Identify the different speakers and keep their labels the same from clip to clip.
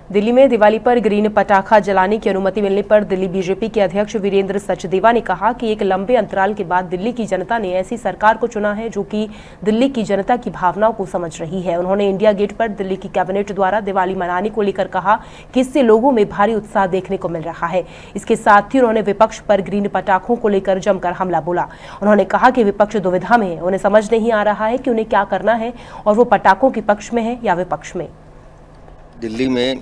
Speaker 1: दिल्ली में दिवाली पर ग्रीन पटाखा जलाने की अनुमति मिलने पर दिल्ली बीजेपी के अध्यक्ष वीरेंद्र सचदेवा ने कहा कि एक लंबे अंतराल के बाद दिल्ली की जनता ने ऐसी सरकार को चुना है जो कि दिल्ली की जनता की भावनाओं को समझ रही है। उन्होंने इंडिया गेट पर दिल्ली की कैबिनेट द्वारा दिवाली मनाने को लेकर कहा कि इससे लोगों में भारी उत्साह देखने को मिल रहा है। इसके साथ ही उन्होंने विपक्ष पर ग्रीन पटाखों को लेकर जमकर हमला बोला। उन्होंने कहा कि विपक्ष दुविधा में है, उन्हें समझ नहीं आ रहा है कि उन्हें क्या करना है और वो पटाखों के पक्ष में है या विपक्ष में।
Speaker 2: दिल्ली में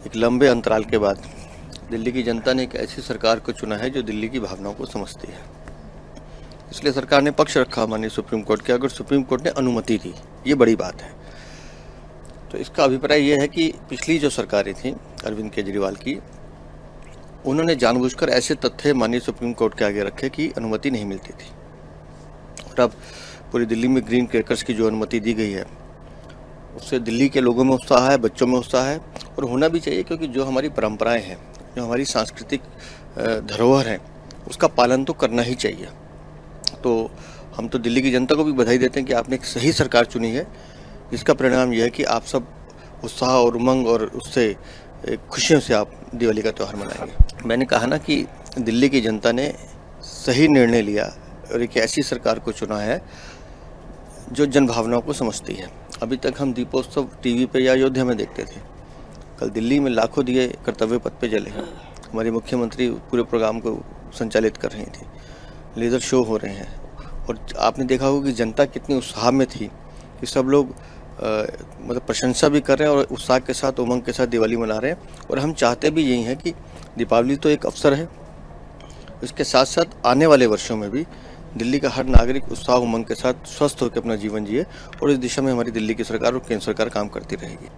Speaker 2: एक लंबे अंतराल के बाद दिल्ली की जनता ने एक ऐसी सरकार को चुना है जो दिल्ली की भावनाओं को समझती है। इसलिए सरकार ने पक्ष रखा माननीय सुप्रीम कोर्ट के। अगर सुप्रीम कोर्ट ने अनुमति दी, ये बड़ी बात है। तो इसका अभिप्राय ये है कि पिछली जो सरकारें थी अरविंद केजरीवाल की, उन्होंने जानबूझकर ऐसे तथ्य माननीय सुप्रीम कोर्ट के आगे रखे कि अनुमति नहीं मिलती थी। और अब पूरी दिल्ली में ग्रीन क्रैकर्स की जो अनुमति दी गई है, उससे दिल्ली के लोगों में उत्साह है, बच्चों में उत्साह है, और होना भी चाहिए, क्योंकि जो हमारी परंपराएं हैं, जो हमारी सांस्कृतिक धरोहर है, उसका पालन तो करना ही चाहिए। तो हम तो दिल्ली की जनता को भी बधाई देते हैं कि आपने एक सही सरकार चुनी है, जिसका परिणाम यह है कि आप सब उत्साह और उमंग और उससे खुशियों से आप दिवाली का त्यौहार मनाएंगे। मैंने कहा ना कि दिल्ली की जनता ने सही निर्णय लिया और एक ऐसी सरकार को चुना है जो जनभावनाओं को समझती है। अभी तक हम दीपोत्सव टीवी पे या अयोध्या में देखते थे। कल दिल्ली में लाखों दिए कर्तव्य पथ पे जले। हमारी मुख्यमंत्री पूरे प्रोग्राम को संचालित कर रही थी, लेज़र शो हो रहे हैं, और आपने देखा होगा कि जनता कितनी उत्साह में थी कि सब लोग मतलब प्रशंसा भी कर रहे हैं और उत्साह के साथ, उमंग के साथ दिवाली मना रहे हैं। और हम चाहते भी यही हैं कि दीपावली तो एक अवसर है, इसके साथ साथ आने वाले वर्षों में भी दिल्ली का हर नागरिक उत्साह उमंग के साथ स्वस्थ होकर अपना जीवन जिए, और इस दिशा में हमारी दिल्ली की सरकार और केंद्र सरकार काम करती रहेगी।